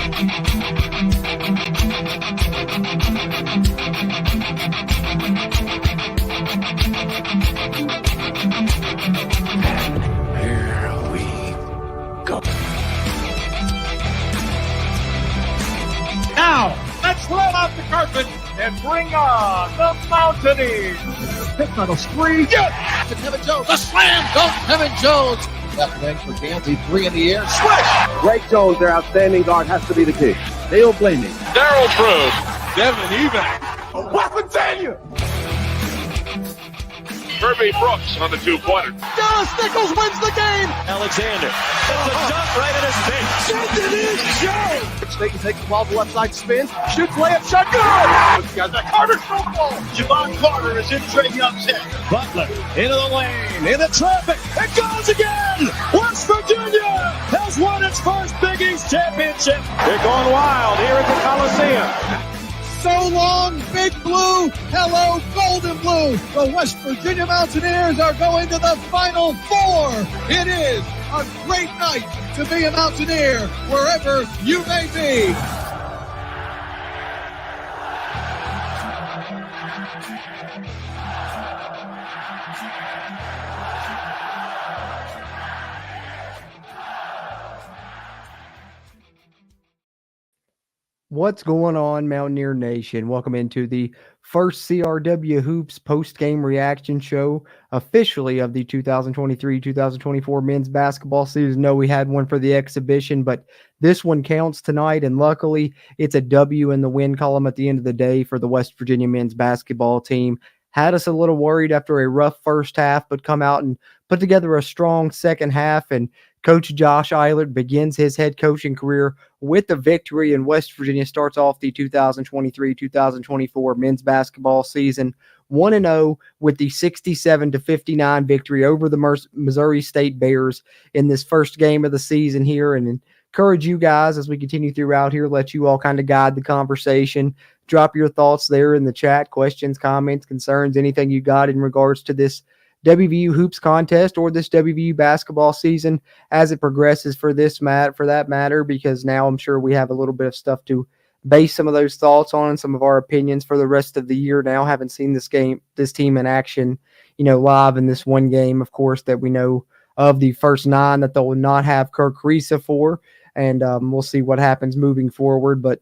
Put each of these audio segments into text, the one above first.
Now, let's roll out the carpet and bring on the Mountaineers. Pick on a spree. Yes! To Kevin Jones. The slam dunk, Kevin Jones. Left wing for Gansey, 3 in the air. Swish! Greg Jones, their outstanding guard, has to be the key. They don't blame me. Daryl Prue. Devin Evac. A weapon failure. Kirby Brooks on the two-pointer. Dallas Nichols wins the game. Alexander. It's a dunk right in his face. Send it in, Joe. Snake takes the ball to the left side, spins, shoots, layup, shot, good! Got that Carter throw ball. Javon Carter is in Trey Young's head. Butler into the lane, into traffic. It goes again. West Virginia has won its first Big East championship. They're going wild here at the Coliseum. So long, Big Blue. Hello, Golden Blue. The West Virginia Mountaineers are going to the Final Four. It is a great night to be a Mountaineer, wherever you may be. What's going on, Mountaineer Nation? Welcome into the first CRW Hoops post-game reaction show officially of the 2023-2024 men's basketball season. No, we had one for the exhibition, but this one counts tonight, and luckily it's a W in the win column at the end of the day for the West Virginia men's basketball team. Had us a little worried after a rough first half, but come out and put together a strong second half, and Coach Josh Eilert begins his head coaching career with the victory, and West Virginia starts off the 2023-2024 men's basketball season 1-0 with the 67-59 victory over the Missouri State Bears in this first game of the season here, and encourage you guys as we continue throughout here, let you all kind of guide the conversation. Drop your thoughts there in the chat, questions, comments, concerns, anything you got in regards to this WVU Hoops contest or this WVU basketball season as it progresses for that matter, because now I'm sure we have a little bit of stuff to base some of those thoughts on and some of our opinions for the rest of the year now. Haven't seen this team in action, live in this one game, of course, that we know of the first 9 that they'll not have Kirk Risa for, and we'll see what happens moving forward. But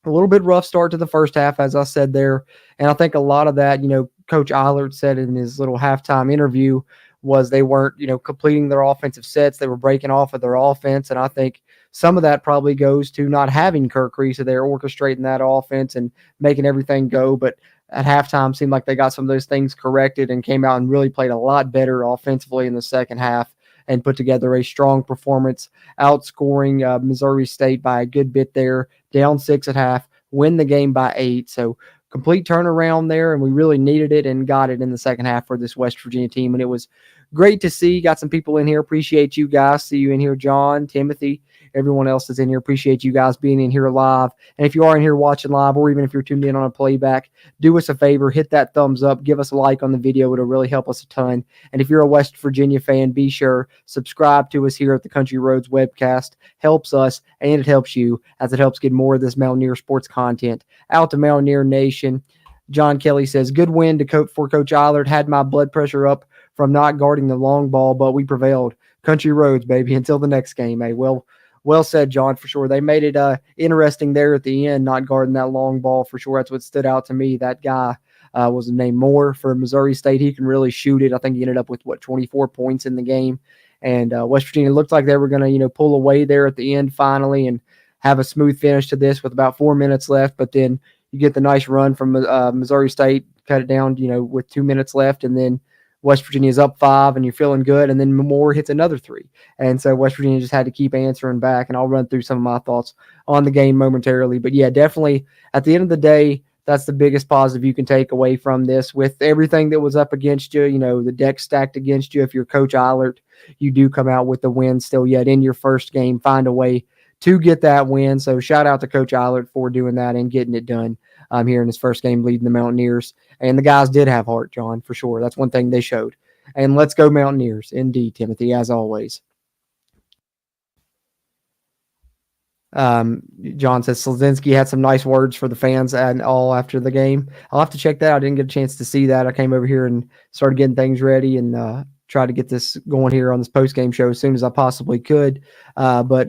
a little bit rough start to the first half, as I said there, and I think a lot of that, Coach Eilert said in his little halftime interview was they weren't, completing their offensive sets. They were breaking off of their offense, and I think some of that probably goes to not having Kirk Risa there orchestrating that offense and making everything go. But at halftime, seemed like they got some of those things corrected and came out and really played a lot better offensively in the second half and put together a strong performance, outscoring Missouri State by a good bit there, down 6 at half, win the game by 8. So complete turnaround there, and we really needed it and got it in the second half for this West Virginia team, and it was great to see. Got some people in here. Appreciate you guys. See you in here, John, Timothy, everyone else that's in here. Appreciate you guys being in here live. And if you are in here watching live, or even if you're tuned in on a playback, do us a favor, hit that thumbs up, give us a like on the video. It'll really help us a ton. And if you're a West Virginia fan, be sure subscribe to us here at the Country Roads Webcast. Helps us, and it helps you, as it helps get more of this Mountaineer sports content out to Mountaineer Nation. John Kelly says, good win for Coach Eilert. Had my blood pressure up from not guarding the long ball, but we prevailed. Country Roads, baby, until the next game. Hey, well said, John, for sure. They made it interesting there at the end, not guarding that long ball, for sure. That's what stood out to me. That guy was named Moore for Missouri State. He can really shoot it. I think he ended up with, 24 points in the game. And West Virginia looked like they were going to, pull away there at the end finally and have a smooth finish to this with about 4 minutes left. But then you get the nice run from Missouri State, cut it down, with 2 minutes left, and then West Virginia's up 5, and you're feeling good, and then Moore hits another 3. And so West Virginia just had to keep answering back, and I'll run through some of my thoughts on the game momentarily. But, yeah, definitely at the end of the day, that's the biggest positive you can take away from this. With everything that was up against you, the deck stacked against you, if you're Coach Eilert, you do come out with the win still yet in your first game, find a way to get that win. So shout out to Coach Eilert for doing that and getting it done here in his first game leading the Mountaineers. And the guys did have heart, John, for sure. That's one thing they showed. And let's go Mountaineers. Indeed, Timothy, as always. John says Slazinski had some nice words for the fans and all after the game. I'll have to check that out. I didn't get a chance to see that. I came over here and started getting things ready and tried to get this going here on this post-game show as soon as I possibly could. But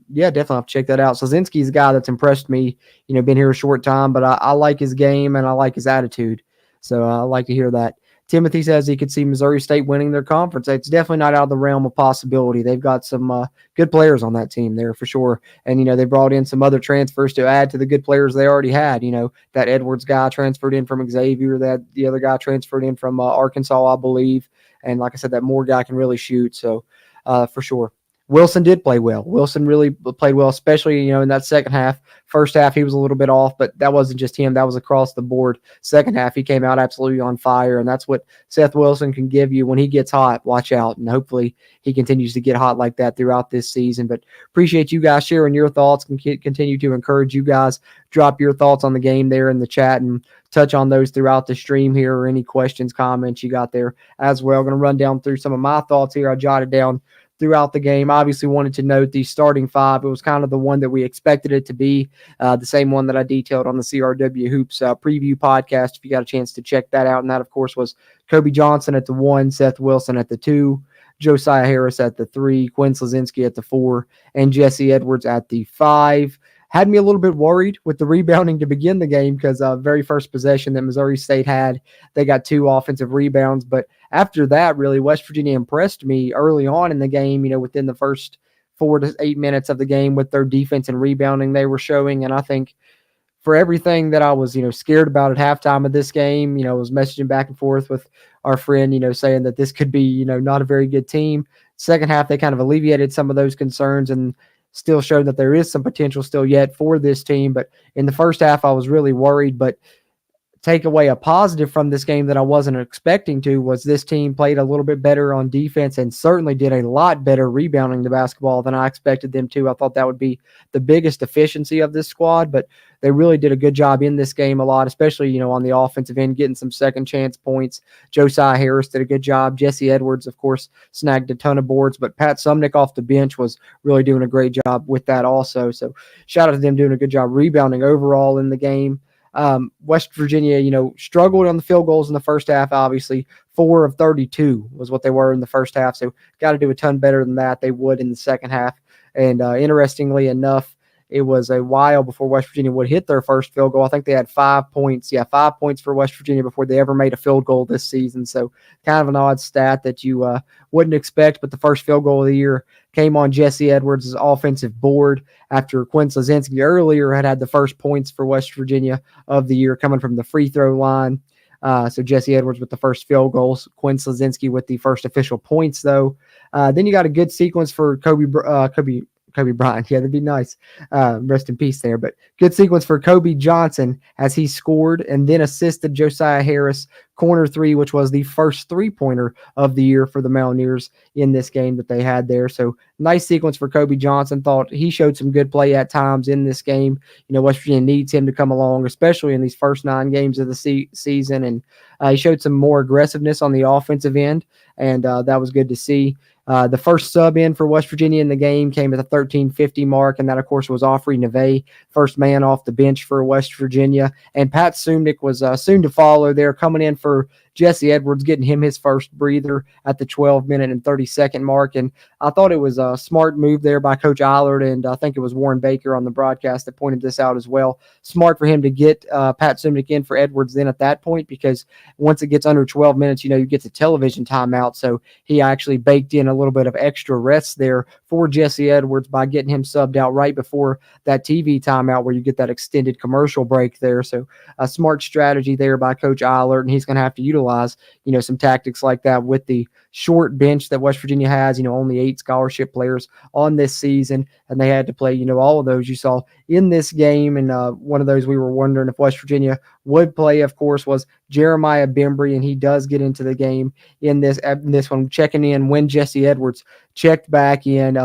yeah, definitely have to check that out. Slazinski's a guy that's impressed me, been here a short time, but I like his game and I like his attitude. So I like to hear that. Timothy says he could see Missouri State winning their conference. It's definitely not out of the realm of possibility. They've got some good players on that team there for sure. And, they brought in some other transfers to add to the good players they already had. That Edwards guy transferred in from Xavier, that the other guy transferred in from Arkansas, I believe. And like I said, that Moore guy can really shoot. So for sure. Wilson did play well. Wilson really played well, especially, in that second half. First half, he was a little bit off, but that wasn't just him. That was across the board. Second half, he came out absolutely on fire, and that's what Seth Wilson can give you when he gets hot. Watch out, and hopefully he continues to get hot like that throughout this season. But appreciate you guys sharing your thoughts and continue to encourage you guys. Drop your thoughts on the game there in the chat and touch on those throughout the stream here or any questions, comments you got there as well. I'm going to run down through some of my thoughts here. I jotted down throughout the game. Obviously wanted to note the starting five. It was kind of the one that we expected it to be, the same one that I detailed on the CRW Hoops preview podcast, if you got a chance to check that out. And that, of course, was Kobe Johnson at the 1, Seth Wilson at the 2, Josiah Harris at the 3, Quinn Slazinski at the 4, and Jesse Edwards at the 5. Had me a little bit worried with the rebounding to begin the game because very first possession that Missouri State had, they got 2 offensive rebounds. But after that, really, West Virginia impressed me early on in the game, within the first 4 to 8 minutes of the game with their defense and rebounding they were showing. And I think for everything that I was, scared about at halftime of this game, I was messaging back and forth with our friend, saying that this could be, not a very good team. Second half, they kind of alleviated some of those concerns and still showed that there is some potential still yet for this team. But in the first half, I was really worried. But take away a positive from this game that I wasn't expecting to was this team played a little bit better on defense and certainly did a lot better rebounding the basketball than I expected them to. I thought that would be the biggest deficiency of this squad, but they really did a good job in this game a lot, especially, on the offensive end, getting some second chance points. Josiah Harris did a good job. Jesse Edwards, of course, snagged a ton of boards, but Pat Sumnick off the bench was really doing a great job with that also. So shout out to them doing a good job rebounding overall in the game. West Virginia, struggled on the field goals in the first half, obviously. 4 of 32 was what they were in the first half, so got to do a ton better than that they would in the second half. And interestingly enough, it was a while before West Virginia would hit their first field goal. I think they had 5 points. Yeah, 5 points for West Virginia before they ever made a field goal this season. So kind of an odd stat that you wouldn't expect, but the first field goal of the year came on Jesse Edwards' offensive board after Quinn Slazinski earlier had the first points for West Virginia of the year coming from the free throw line. So Jesse Edwards with the first field goals, Quinn Slazinski with the first official points, though. Then you got a good sequence for Kobe Bryant. Yeah, that'd be nice. Rest in peace there. But good sequence for Kobe Johnson as he scored and then assisted Josiah Harris corner 3, which was the first 3-pointer of the year for the Mountaineers in this game that they had there. So nice sequence for Kobe Johnson. Thought he showed some good play at times in this game. West Virginia needs him to come along, especially in these first 9 games of the season. And he showed some more aggressiveness on the offensive end, and that was good to see. The first sub in for West Virginia in the game came at the 13:50 mark, and that, of course, was Offrey Neve, first man off the bench for West Virginia. And Pat Sumnick was soon to follow there, coming in for Jesse Edwards, getting him his first breather at the 12-minute and 30-second mark. And I thought it was a smart move there by Coach Eilert, and I think it was Warren Baker on the broadcast that pointed this out as well. Smart for him to get Pat Sumnick in for Edwards then at that point, because once it gets under 12 minutes, you get the television timeout. So he actually baked in a little bit of extra rest there for Jesse Edwards by getting him subbed out right before that TV timeout where you get that extended commercial break there. So a smart strategy there by Coach Eilert, and he's going to have to utilize, some tactics like that with the short bench that West Virginia has, only 8 scholarship players on this season, and they had to play, all of those you saw in this game. And one of those we were wondering if West Virginia would play, of course, was Jeremiah Bembry, and he does get into the game in this one, checking in when Jesse Edwards checked back in,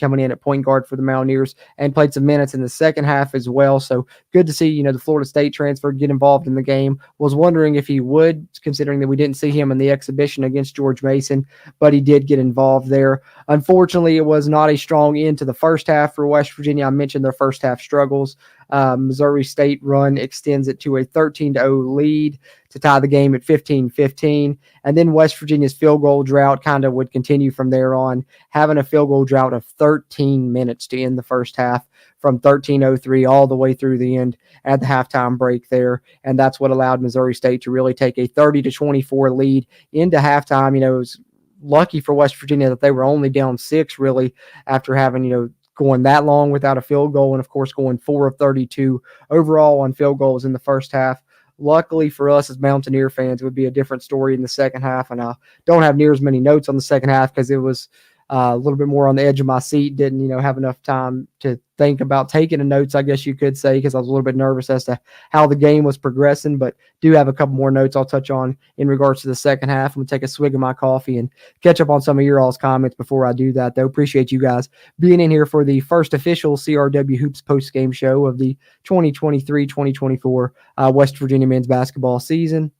coming in at point guard for the Mountaineers, and played some minutes in the second half as well. So good to see, the Florida State transfer get involved in the game. Was wondering if he would, considering that we didn't see him in the exhibition against George Mason, but he did get involved there. Unfortunately, it was not a strong end to the first half half for West Virginia, I mentioned their first half struggles. Missouri State run extends it to a 13-0 lead to tie the game at 15-15. And then West Virginia's field goal drought kind of would continue from there on, having a field goal drought of 13 minutes to end the first half from 13:03 all the way through the end at the halftime break there. And that's what allowed Missouri State to really take a 30-24 lead into halftime. It was lucky for West Virginia that they were only down 6 really after having, going that long without a field goal, and of course going 4 of 32 overall on field goals in the first half. Luckily for us as Mountaineer fans, it would be a different story in the second half, and I don't have near as many notes on the second half because it was a little bit more on the edge of my seat. Didn't, have enough time to think about taking the notes, I guess you could say, because I was a little bit nervous as to how the game was progressing, but do have a couple more notes I'll touch on in regards to the second half. I'm going to take a swig of my coffee and catch up on some of your all's comments before I do that, though. Appreciate you guys being in here for the first official CRW Hoops post-game show of the 2023-2024 West Virginia men's basketball season.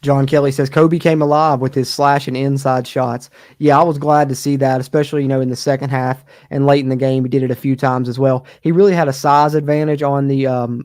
John Kelly says Kobe came alive with his slash and inside shots. Yeah, I was glad to see that, especially, in the second half and late in the game. He did it a few times as well. He really had a size advantage on the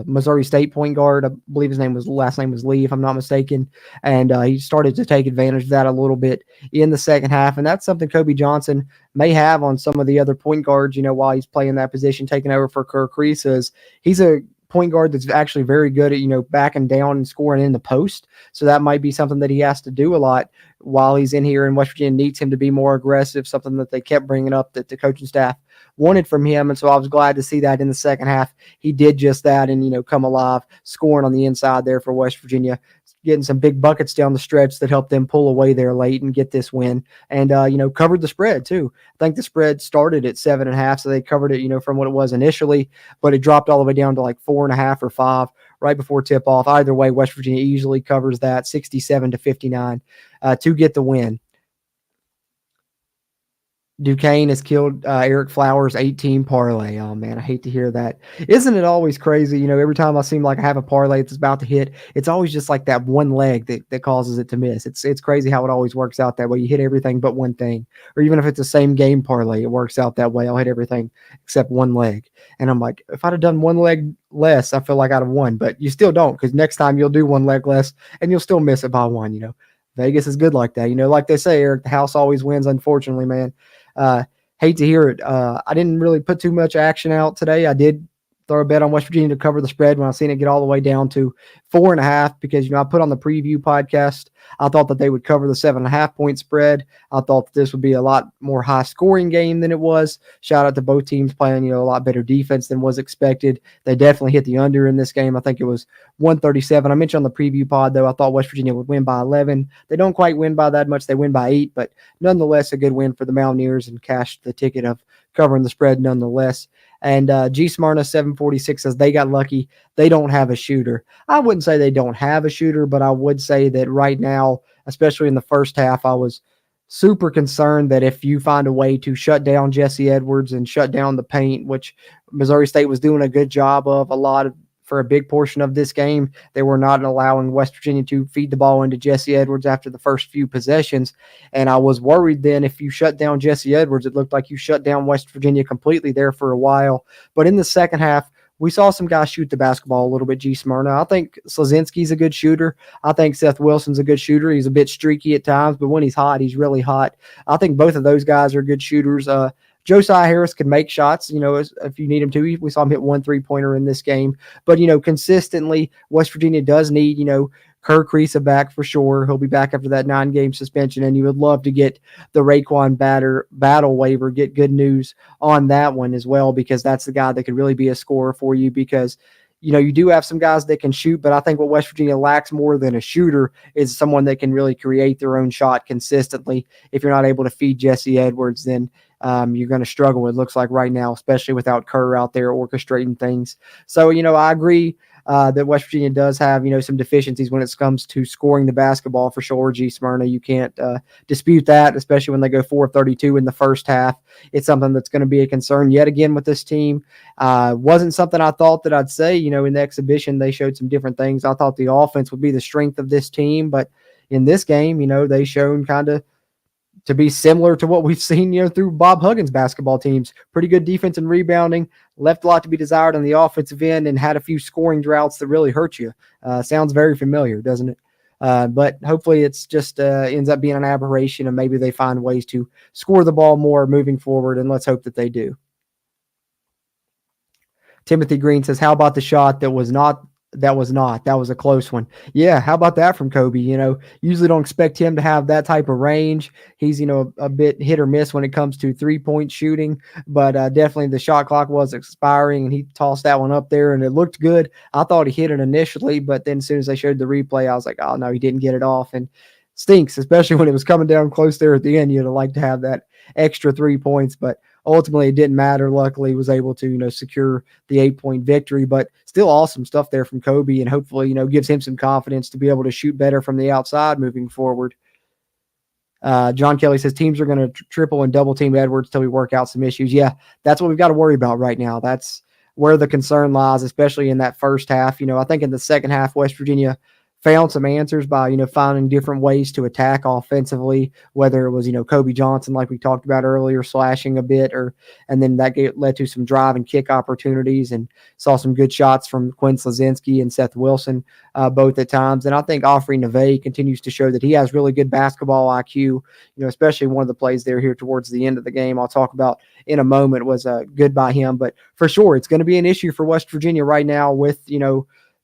Missouri State point guard. I believe his last name was Lee, if I'm not mistaken. And he started to take advantage of that a little bit in the second half. And that's something Kobe Johnson may have on some of the other point guards, while he's playing that position, taking over for Kirk Reese. He's a point guard that's actually very good at, backing down and scoring in the post. So that might be something that he has to do a lot while he's in here, and West Virginia needs him to be more aggressive, something that they kept bringing up that the coaching staff wanted from him. And so I was glad to see that in the second half. He did just that and, come alive, scoring on the inside there for West Virginia, getting some big buckets down the stretch that helped them pull away there late and get this win. And, covered the spread too. I think the spread started at 7.5, so they covered it, from what it was initially, but it dropped all the way down to like 4.5 or 5 right before tip-off. Either way, West Virginia easily covers that 67-59 to get the win. Duquesne has killed Eric Flowers' 18 parlay. Oh, man, I hate to hear that. Isn't it always crazy? Every time I seem like I have a parlay that's about to hit, it's always just like that one leg that causes it to miss. It's crazy how it always works out that way. You hit everything but one thing. Or even if it's the same game parlay, it works out that way. I'll hit everything except one leg. And I'm like, if I'd have done one leg less, I feel like I'd have won. But you still don't, because next time you'll do one leg less and you'll still miss it by one. Vegas is good like that. Like they say, Eric, the house always wins, unfortunately, man. Hate to hear it. I didn't really put too much action out today. I did throw a bet on West Virginia to cover the spread when I seen it get all the way down to 4.5, because, I put on the preview podcast, I thought that they would cover the 7.5 point spread. I thought that this would be a lot more high scoring game than it was. Shout out to both teams playing, a lot better defense than was expected. They definitely hit the under in this game. I think it was 137. I mentioned on the preview pod, though, I thought West Virginia would win by 11. They don't quite win by that much. They win by 8, but nonetheless, a good win for the Mountaineers and cashed the ticket of covering the spread nonetheless. And G Smyrna 746 says they got lucky. They don't have a shooter. I wouldn't say they don't have a shooter, but I would say that right now, especially in the first half, I was super concerned that if you find a way to shut down Jesse Edwards and shut down the paint, which Missouri State was doing a good job of for a big portion of this game, they were not allowing West Virginia to feed the ball into Jesse Edwards after the first few possessions. And I was worried then if you shut down Jesse Edwards, it looked like you shut down West Virginia completely there for a while. But in the second half, we saw some guys shoot the basketball a little bit, G Smyrna. I think Slazinski's a good shooter. I think Seth Wilson's a good shooter. He's a bit streaky at times, but when he's hot, he's really hot. I think both of those guys are good shooters. Josiah Harris can make shots, if you need him to. We saw him hit 1 3-pointer in this game. But, consistently, West Virginia does need, Kirk Reese back for sure. He'll be back after that 9-game suspension, and you would love to get the Raekwon battle waiver, get good news on that one as well, because that's the guy that could really be a scorer for you, because you do have some guys that can shoot, but I think what West Virginia lacks more than a shooter is someone that can really create their own shot consistently. If you're not able to feed Jesse Edwards, then you're going to struggle, it looks like right now, especially without Kerr out there orchestrating things. So, I agree. that West Virginia does have, some deficiencies when it comes to scoring the basketball for sure. G. Smyrna, you can't dispute that, especially when they go 4 of 32 in the first half. It's something that's going to be a concern yet again with this team. Wasn't something I thought that I'd say, in the exhibition, they showed some different things. I thought the offense would be the strength of this team, but in this game, they shown kind of to be similar to what we've seen, through Bob Huggins' basketball teams. Pretty good defense and rebounding, left a lot to be desired on the offensive end, and had a few scoring droughts that really hurt you. Sounds very familiar, doesn't it? But hopefully it's just ends up being an aberration, and maybe they find ways to score the ball more moving forward, and let's hope that they do. Timothy Green says, how about the shot that was a close one? Yeah, how about that from Kobe? Usually don't expect him to have that type of range. He's, a bit hit or miss when it comes to 3-point shooting, but definitely the shot clock was expiring, and he tossed that one up there, and it looked good. I thought he hit it initially, but then as soon as they showed the replay, I was like, oh, no, he didn't get it off, and stinks, especially when it was coming down close there at the end. You'd like to have that extra 3 points, but ultimately it didn't matter. Luckily, he was able to, secure the 8-point victory, but still awesome stuff there from Kobe, and hopefully, gives him some confidence to be able to shoot better from the outside moving forward. John Kelly says teams are going to triple and double team Edwards till we work out some issues. Yeah, that's what we've got to worry about right now. That's where the concern lies, especially in that first half. I think in the second half, West Virginia found some answers by, finding different ways to attack offensively, whether it was, Kobe Johnson, like we talked about earlier, slashing a bit, and then that led to some drive and kick opportunities, and saw some good shots from Quinn Slazinski and Seth Wilson, both at times. And I think Offrey Neve continues to show that he has really good basketball IQ, especially one of the plays there here towards the end of the game I'll talk about in a moment was good by him. But for sure, it's going to be an issue for West Virginia right now with,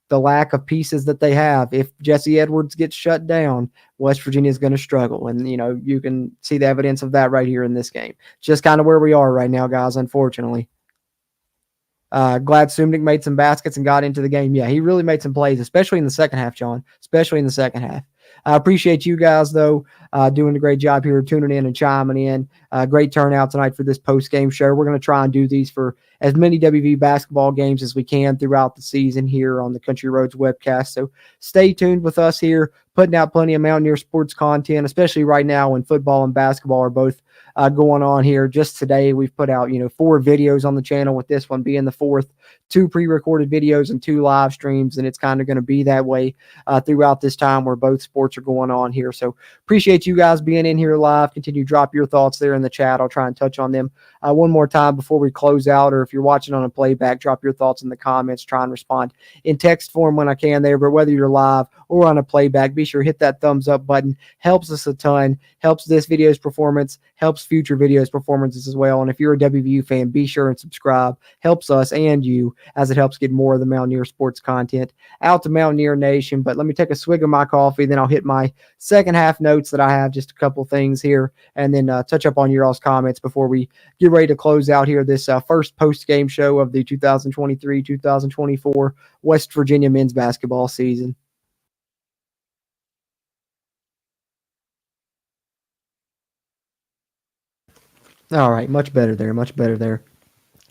the lack of pieces that they have. If Jesse Edwards gets shut down, West Virginia is going to struggle. And, you can see the evidence of that right here in this game. Just kind of where we are right now, guys, unfortunately. Glad Sumnick made some baskets and got into the game. Yeah, he really made some plays, especially in the second half, John, especially in the second half. I appreciate you guys, though, doing a great job here, tuning in and chiming in. Great turnout tonight for this post-game show. We're going to try and do these for as many WVU basketball games as we can throughout the season here on the Country Roads Webcast. So stay tuned with us here, putting out plenty of Mountaineer sports content, especially right now when football and basketball are both going on here. Just today, we've put out, 4 videos on the channel, with this one being the 4th, 2 pre-recorded videos and 2 live streams. And it's kind of going to be that way throughout this time where both sports are going on here. So appreciate you guys being in here live. Continue to drop your thoughts there in the chat. I'll try and touch on them one more time before we close out, or if you're watching on a playback, drop your thoughts in the comments. Try and respond in text form when I can there. But whether you're live or on a playback, be sure to hit that thumbs up button. Helps us a ton. Helps this video's performance. Helps future videos performances as well. And if you're a WVU fan, be sure and subscribe. Helps us and you, as it helps get more of the Mountaineer sports content out to Mountaineer Nation. But let me take a swig of my coffee, then I'll hit my second half notes that I have, just a couple things here, and then touch up on your all's comments before we get ready to close out here this first post-game show of the 2023-2024 West Virginia men's basketball season. All right, much better there, much better there.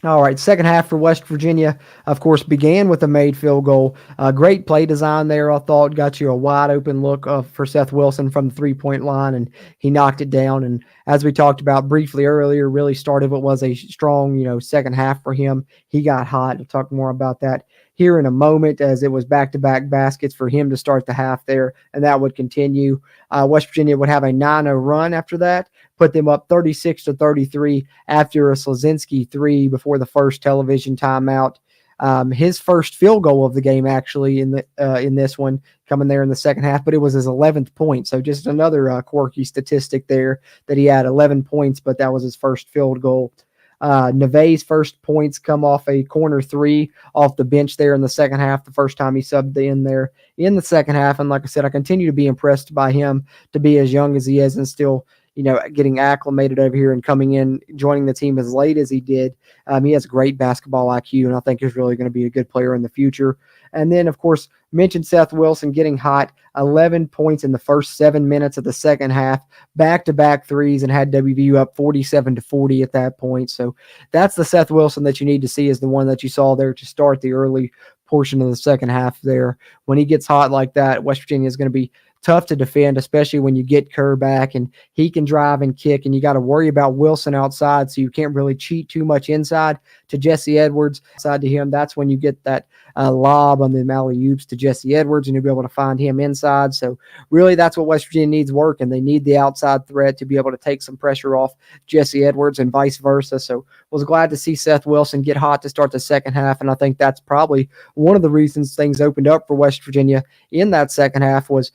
All right, second half for West Virginia, of course, began with a made field goal. Great play design there, I thought. Got you a wide open look for Seth Wilson from the three-point line, and he knocked it down. And as we talked about briefly earlier, really started what was a strong, second half for him. He got hot. We'll talk more about that here in a moment, as it was back-to-back baskets for him to start the half there, and that would continue. West Virginia would have a 9-0 run after that, put them up 36-33 after a Slazinski 3 before the first television timeout. His first field goal of the game, actually, in this one, coming there in the second half, but it was his 11th point. So just another quirky statistic there, that he had 11 points, but that was his first field goal. Neve's first points come off a corner 3 off the bench there in the second half, the first time he subbed in there in the second half. And like I said, I continue to be impressed by him to be as young as he is and still, getting acclimated over here and coming in, joining the team as late as he did. He has great basketball IQ, and I think he's really going to be a good player in the future. And then, of course, mentioned Seth Wilson getting hot, 11 points in the first 7 minutes of the second half, back-to-back threes, and had WVU up 47-40 at that point. So that's the Seth Wilson that you need to see, is the one that you saw there to start the early portion of the second half there. When he gets hot like that, West Virginia is going to be tough to defend, especially when you get Kerr back and he can drive and kick, and you got to worry about Wilson outside, so you can't really cheat too much inside to Jesse Edwards. Side to him, that's when you get that lob on the alley-oops to Jesse Edwards, and you'll be able to find him inside. So really that's what West Virginia needs working. They need the outside threat to be able to take some pressure off Jesse Edwards and vice versa. So was glad to see Seth Wilson get hot to start the second half, and I think that's probably one of the reasons things opened up for West Virginia in that second half was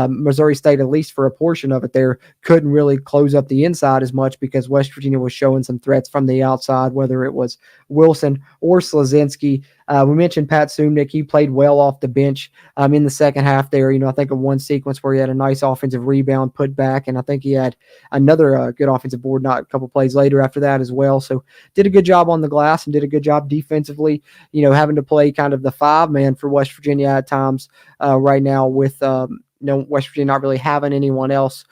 Missouri State, at least for a portion of it there, couldn't really close up the inside as much because West Virginia was showing some threats from the outside, whether it was Wilson or Slazinski. We mentioned Pat Sumnick. He played well off the bench in the second half there. I think of one sequence where he had a nice offensive rebound put back, and I think he had another good offensive board not a couple plays later after that as well. So did a good job on the glass and did a good job defensively, having to play kind of the five-man for West Virginia at times right now with West Virginia not really having anyone else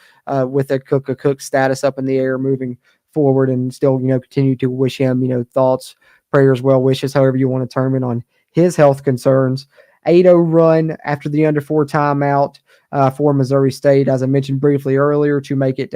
with a cook status up in the air moving forward, and still, continue to wish him, thoughts, prayers, well wishes, however you want to term it, on his health concerns. 8-0 run after the under 4 timeout for Missouri State, as I mentioned briefly earlier, to make it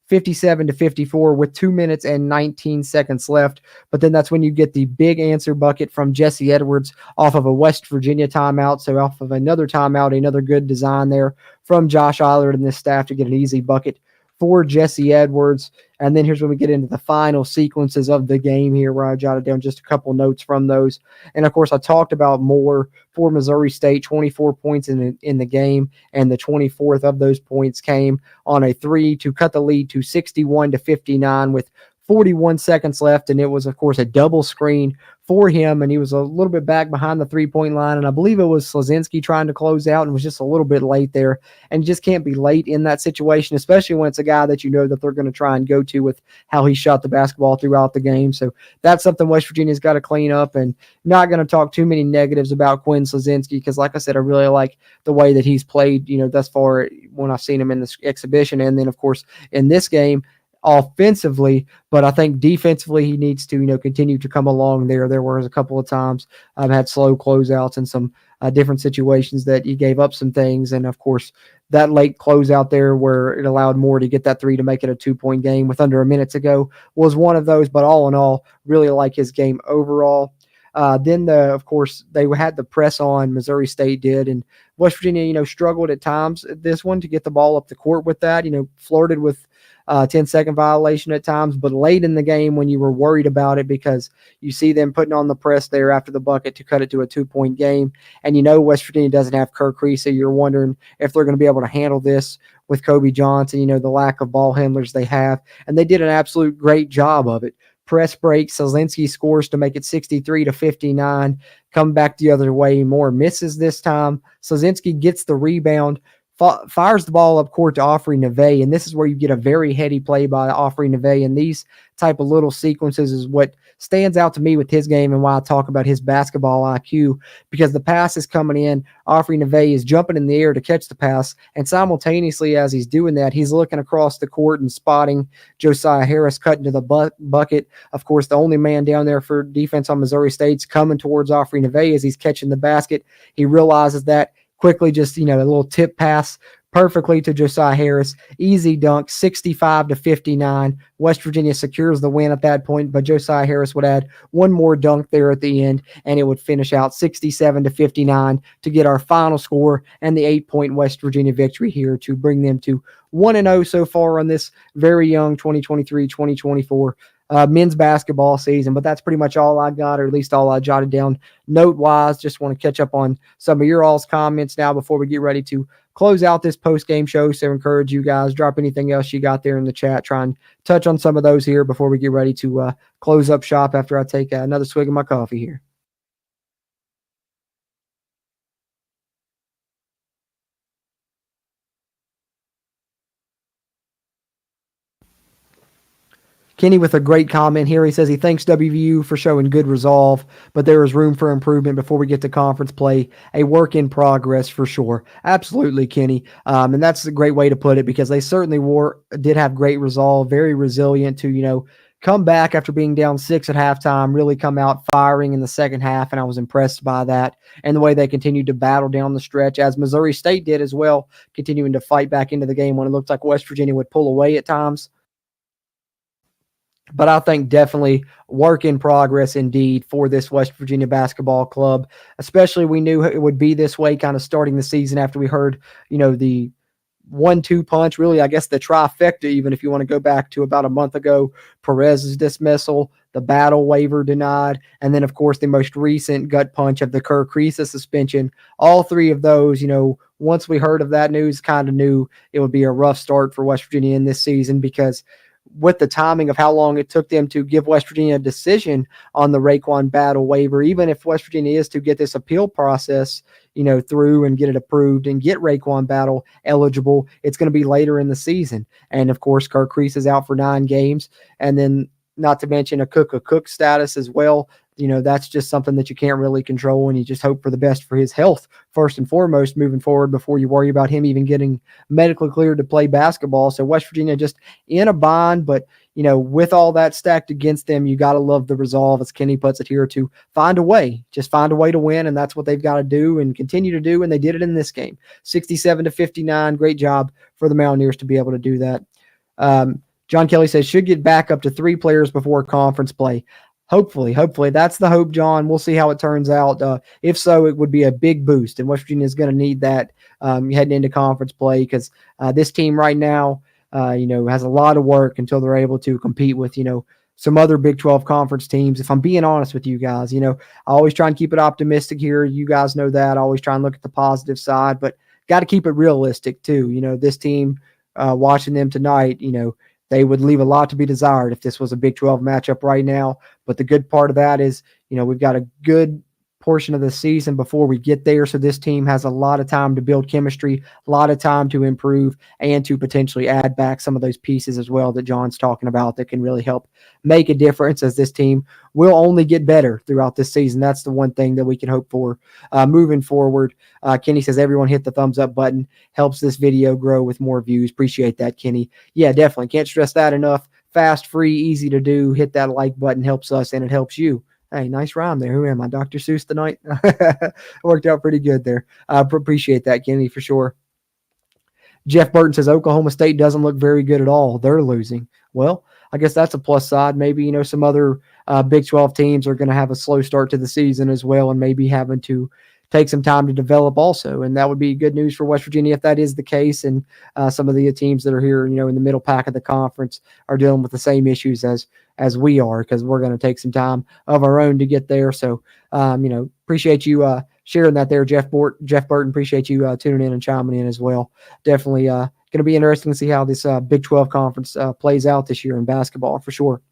57-54 with 2 minutes and 19 seconds left. But then that's when you get the big answer bucket from Jesse Edwards off of a West Virginia timeout. So off of another timeout, another good design there from Josh Eilert and this staff to get an easy bucket for Jesse Edwards. And then here's when we get into the final sequences of the game here, where I jotted down just a couple notes from those. And of course, I talked about more for Missouri State, 24 points in the game, and the 24th of those points came on a 3 to cut the lead to 61-59 with 41 seconds left. And it was, of course, a double screen for him, and he was a little bit back behind the three-point line, and I believe it was Slazinski trying to close out and was just a little bit late there. And you just can't be late in that situation, especially when it's a guy that that they're going to try and go to with how he shot the basketball throughout the game. So that's something West Virginia's got to clean up, and not going to talk too many negatives about Quinn Slazinski because, like I said, I really like the way that he's played, thus far when I've seen him in this exhibition, and then, of course, in this game offensively. But I think defensively he needs to continue to come along there. There was a couple of times I've had slow closeouts and some different situations that he gave up some things, and of course that late closeout there where it allowed Moore to get that 3 to make it a 2-point game with under a minute to go was one of those. But all in all, really like his game overall. Then of course they had the press on, Missouri State did, and West Virginia struggled at times this one to get the ball up the court with that, flirted with 10-second violation at times, but late in the game when you were worried about it because you see them putting on the press there after the bucket to cut it to a 2-point game, and West Virginia doesn't have Kirk Creasy. You're wondering if they're going to be able to handle this with Kobe Johnson, the lack of ball handlers they have, and they did an absolute great job of it. Press break, Slazinski scores to make it 63-59. Come back the other way, Moore misses this time. Slazinski gets the rebound, fires the ball up court to Offrey Neve, and this is where you get a very heady play by Offrey Neve, and these type of little sequences is what stands out to me with his game and why I talk about his basketball IQ, because the pass is coming in, Offrey Neve is jumping in the air to catch the pass, and simultaneously as he's doing that, he's looking across the court and spotting Josiah Harris cutting to the bucket. Of course, the only man down there for defense on Missouri State's coming towards Offrey Neve as he's catching the basket. He realizes that, quickly just, a little tip pass perfectly to Josiah Harris. Easy dunk, 65-59. West Virginia secures the win at that point, but Josiah Harris would add one more dunk there at the end, and it would finish out 67-59 to get our final score and the 8-point West Virginia victory here to bring them to 1-0 so far on this very young 2023-2024 men's basketball season. But that's pretty much all I got, or at least all I jotted down note-wise. Just want to catch up on some of your all's comments now before we get ready to close out this post-game show. So encourage you guys, drop anything else you got there in the chat. Try and touch on some of those here before we get ready to close up shop after I take another swig of my coffee here. Kenny with a great comment here. He says he thanks WVU for showing good resolve, but there is room for improvement before we get to conference play. A work in progress for sure. Absolutely, Kenny. And that's a great way to put it, because they certainly did have great resolve, very resilient to, come back after being down 6 at halftime, really come out firing in the second half, and I was impressed by that and the way they continued to battle down the stretch, as Missouri State did as well, continuing to fight back into the game when it looked like West Virginia would pull away at times. But I think definitely work in progress indeed for this West Virginia basketball club, especially we knew it would be this way kind of starting the season after we heard, the 1-2 punch, really, I guess the trifecta, even if you want to go back to about a month ago, Perez's dismissal, the battle waiver denied, and then, of course, the most recent gut punch of the Kerr Kriisa suspension. All three of those, once we heard of that news, kind of knew it would be a rough start for West Virginia in this season, because with the timing of how long it took them to give West Virginia a decision on the Raekwon battle waiver, even if West Virginia is to get this appeal process, through and get it approved and get Raekwon battle eligible, it's going to be later in the season. And of course, Kerr Kriisa is out for 9 games. And then not to mention a Cook status as well. That's just something that you can't really control, and you just hope for the best for his health first and foremost moving forward before you worry about him even getting medically cleared to play basketball. So West Virginia just in a bind, but with all that stacked against them, you got to love the resolve, as Kenny puts it here, to find a way to win, and that's what they've got to do and continue to do, and they did it in this game. 67-59, great job for the Mountaineers to be able to do that. John Kelly says should get back up to 3 players before conference play. Hopefully, that's the hope, John. We'll see how it turns out. If so, it would be a big boost, and West Virginia is going to need that heading into conference play, because this team right now, has a lot of work until they're able to compete with, some other Big 12 conference teams. If I'm being honest with you guys, I always try and keep it optimistic here. You guys know that. I always try and look at the positive side, but got to keep it realistic too. This team, watching them tonight, they would leave a lot to be desired if this was a Big 12 matchup right now. But the good part of that is, we've got a good portion of the season before we get there. So this team has a lot of time to build chemistry, a lot of time to improve, and to potentially add back some of those pieces as well that John's talking about that can really help make a difference, as this team will only get better throughout this season. That's the one thing that we can hope for moving forward. Kenny says everyone hit the thumbs up button. Helps this video grow with more views. Appreciate that, Kenny. Yeah, definitely. Can't stress that enough. Fast, free, easy to do. Hit that like button. Helps us, and it helps you. Hey, nice rhyme there. Who am I, Dr. Seuss tonight? Worked out pretty good there. Appreciate that, Kenny, for sure. Jeff Burton says Oklahoma State doesn't look very good at all. They're losing. Well, I guess that's a plus side. Maybe, some other Big 12 teams are going to have a slow start to the season as well, and maybe having to take some time to develop also. And that would be good news for West Virginia if that is the case. And some of the teams that are here, in the middle pack of the conference are dealing with the same issues as we are, because we're going to take some time of our own to get there. So, appreciate you sharing that there, Jeff Burton. Appreciate you tuning in and chiming in as well. Definitely going to be interesting to see how this Big 12 conference plays out this year in basketball for sure.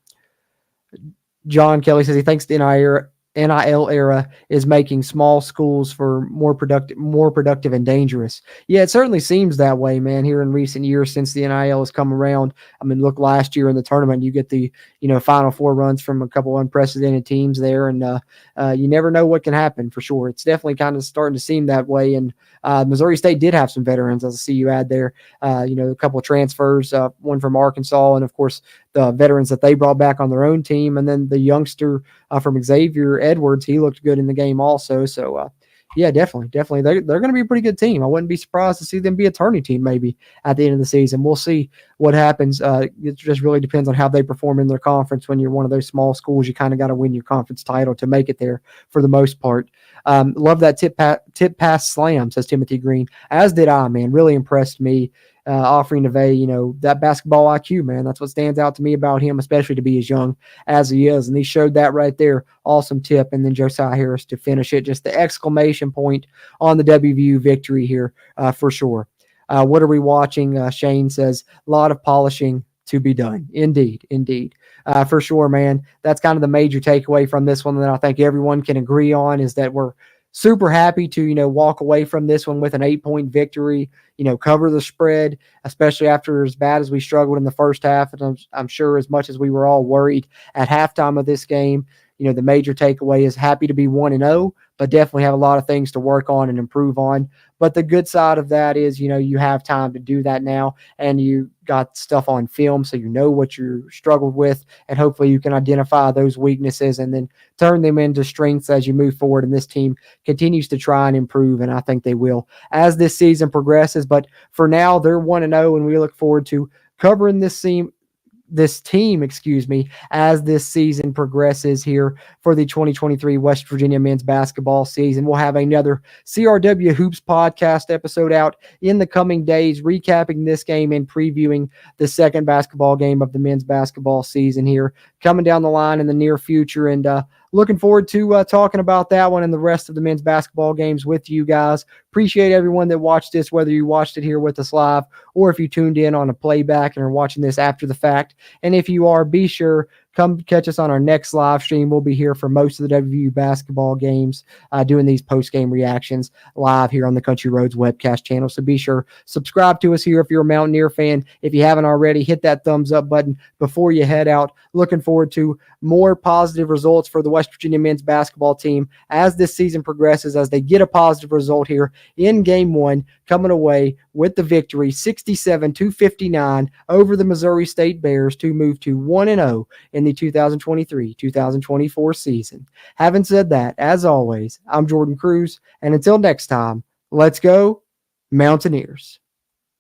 John Kelly says he thinks the NIL era is making small schools for more productive and dangerous. Yeah, it certainly seems that way, man, here in recent years since the NIL has come around. I mean, look, last year in the tournament, you get the, Final Four runs from a couple unprecedented teams there, and you never know what can happen for sure. It's definitely kind of starting to seem that way, and Missouri State did have some veterans, as I see you add there, a couple of transfers, one from Arkansas, and of course the veterans that they brought back on their own team, and then the youngster from Xavier Edwards, he looked good in the game also. So yeah, definitely. They're going to be a pretty good team. I wouldn't be surprised to see them be a tourney team maybe at the end of the season. We'll see what happens. It just really depends on how they perform in their conference. When you're one of those small schools, you kind of got to win your conference title to make it there for the most part. Love that tip pass slam, says Timothy Green. As did I, man. Really impressed me. Offering Neve, that basketball IQ, man. That's what stands out to me about him, especially to be as young as he is. And he showed that right there. Awesome tip. And then Josiah Harris to finish it. Just the exclamation point on the WVU victory here for sure. What are we watching? Shane says, a lot of polishing to be done. Indeed. For sure, man. That's kind of the major takeaway from this one that I think everyone can agree on, is that we're super happy to, walk away from this one with an 8-point victory, cover the spread, especially after as bad as we struggled in the first half. And I'm sure as much as we were all worried at halftime of this game, the major takeaway is happy to be 1-0, but definitely have a lot of things to work on and improve on. But the good side of that is, you have time to do that now, and you got stuff on film, so you know what you struggled with, and hopefully you can identify those weaknesses and then turn them into strengths as you move forward. And this team continues to try and improve, and I think they will as this season progresses. But for now, they're 1-0, and we look forward to covering this team, as this season progresses here for the 2023 West Virginia men's basketball season. We'll have another CRW Hoops podcast episode out in the coming days, recapping this game and previewing the second basketball game of the men's basketball season here coming down the line in the near future. And looking forward to talking about that one and the rest of the men's basketball games with you guys. Appreciate everyone that watched this, whether you watched it here with us live or if you tuned in on a playback and are watching this after the fact. And if you are, be sure, come catch us on our next live stream. We'll be here for most of the WVU basketball games, doing these post-game reactions live here on the Country Roads Webcast channel. So be sure, subscribe to us here if you're a Mountaineer fan. If you haven't already, hit that thumbs up button before you head out. Looking forward to more positive results for the West Virginia men's basketball team as this season progresses, as they get a positive result here in Game 1, coming away with the victory 67-59 over the Missouri State Bears to move to 1-0 in the 2023-2024 season. Having said that, as always, I'm Jordan Cruz, and until next time, let's go Mountaineers.